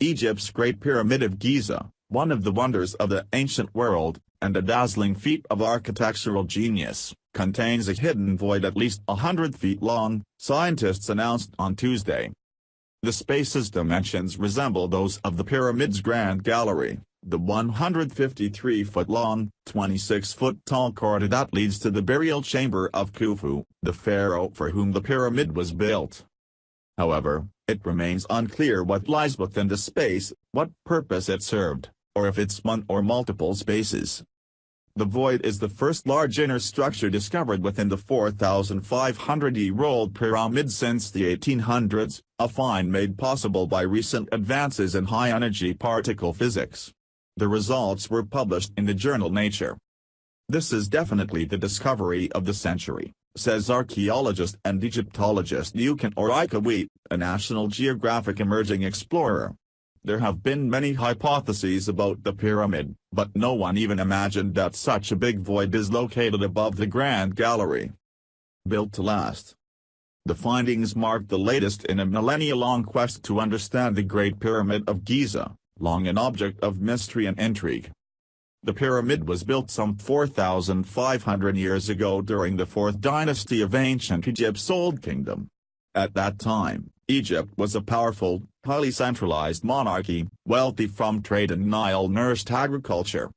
Egypt's Great Pyramid of Giza, one of the wonders of the ancient world, and a dazzling feat of architectural genius, contains a hidden void at least 100 feet long, scientists announced on Tuesday. The space's dimensions resemble those of the pyramid's Grand Gallery, the 153-foot-long, 26-foot-tall corridor that leads to the burial chamber of Khufu, the pharaoh for whom the pyramid was built. However, it remains unclear what lies within the space, what purpose it served, or if it's one or multiple spaces. The void is the first large inner structure discovered within the 4,500-year-old pyramid since the 1800s, a find made possible by recent advances in high-energy particle physics. The results were published in the journal Nature. "This is definitely the discovery of the century," says archaeologist and Egyptologist Yukan Oraikawi, a National Geographic emerging explorer. "There have been many hypotheses about the pyramid, but no one even imagined that such a big void is located above the Grand Gallery." Built to last. The findings mark the latest in a millennia-long quest to understand the Great Pyramid of Giza, long an object of mystery and intrigue. The pyramid was built some 4,500 years ago during the 4th dynasty of ancient Egypt's Old Kingdom. At that time, Egypt was a powerful, highly centralized monarchy, wealthy from trade and Nile-nourished agriculture.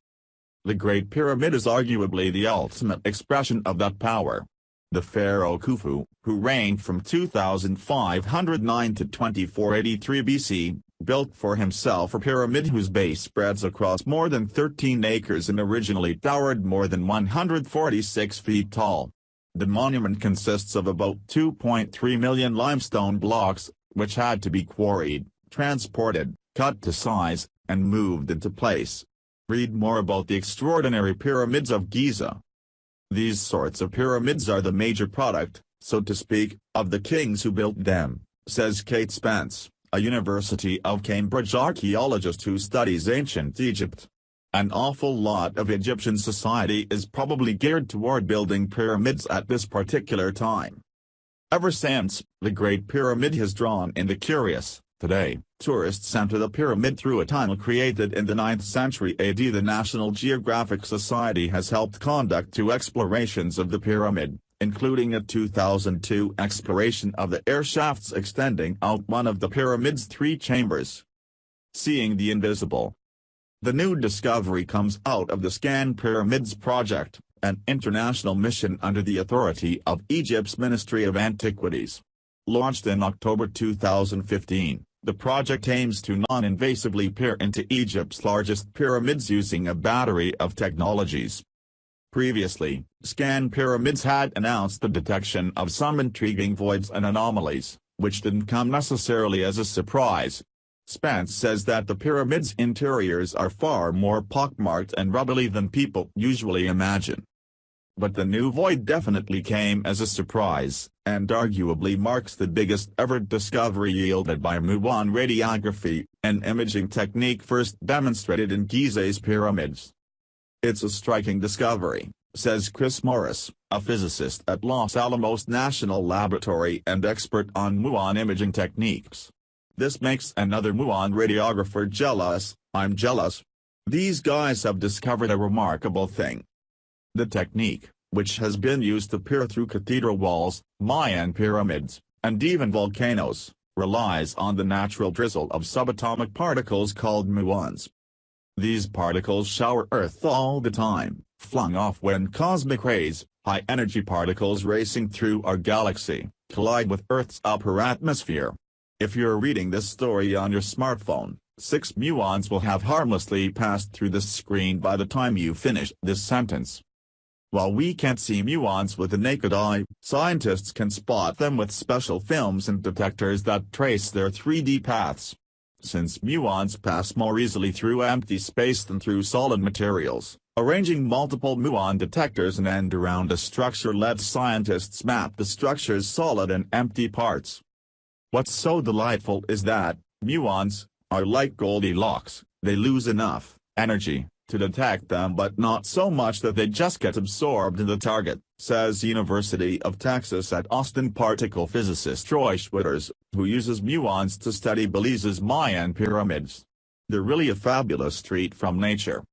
The Great Pyramid is arguably the ultimate expression of that power. The pharaoh Khufu, who reigned from 2509 to 2483 BC, built for himself a pyramid whose base spreads across more than 13 acres and originally towered more than 146 feet tall. The monument consists of about 2.3 million limestone blocks, which had to be quarried, transported, cut to size, and moved into place. Read more about the extraordinary pyramids of Giza. These sorts of pyramids are the major product, so to speak, of the kings who built them, says Kate Spence, a University of Cambridge archaeologist who studies ancient Egypt. An awful lot of Egyptian society is probably geared toward building pyramids at this particular time. Ever since, the Great Pyramid has drawn in the curious. Today, tourists enter the pyramid through a tunnel created in the 9th century AD. The National Geographic Society has helped conduct 2 explorations of the pyramid, including a 2002 exploration of the air shafts extending out one of the pyramid's 3 chambers. Seeing the invisible. The new discovery comes out of the Scan Pyramids Project, an international mission under the authority of Egypt's Ministry of Antiquities. Launched in October 2015, the project aims to non-invasively peer into Egypt's largest pyramids using a battery of technologies. Previously, Scan Pyramids had announced the detection of some intriguing voids and anomalies, which didn't come necessarily as a surprise. Spence says that the pyramid's interiors are far more pockmarked and rubbly than people usually imagine. But the new void definitely came as a surprise, and arguably marks the biggest ever discovery yielded by muon radiography, an imaging technique first demonstrated in Giza's pyramids. "It's a striking discovery," says Chris Morris, a physicist at Los Alamos National Laboratory and expert on muon imaging techniques. "This makes another muon radiographer jealous. I'm jealous. These guys have discovered a remarkable thing." The technique, which has been used to peer through cathedral walls, Mayan pyramids, and even volcanoes, relies on the natural drizzle of subatomic particles called muons. These particles shower Earth all the time, flung off when cosmic rays, high-energy particles racing through our galaxy, collide with Earth's upper atmosphere. If you're reading this story on your smartphone, 6 muons will have harmlessly passed through the screen by the time you finish this sentence. While we can't see muons with the naked eye, scientists can spot them with special films and detectors that trace their 3D paths. Since muons pass more easily through empty space than through solid materials, arranging multiple muon detectors in and around a structure lets scientists map the structure's solid and empty parts. What's so delightful is that, muons are like Goldilocks, they lose enough energy, to detect them but not so much that they just get absorbed in the target, says University of Texas at Austin particle physicist Troy Schwitters, who uses muons to study Belize's Mayan pyramids. They're really a fabulous treat from nature.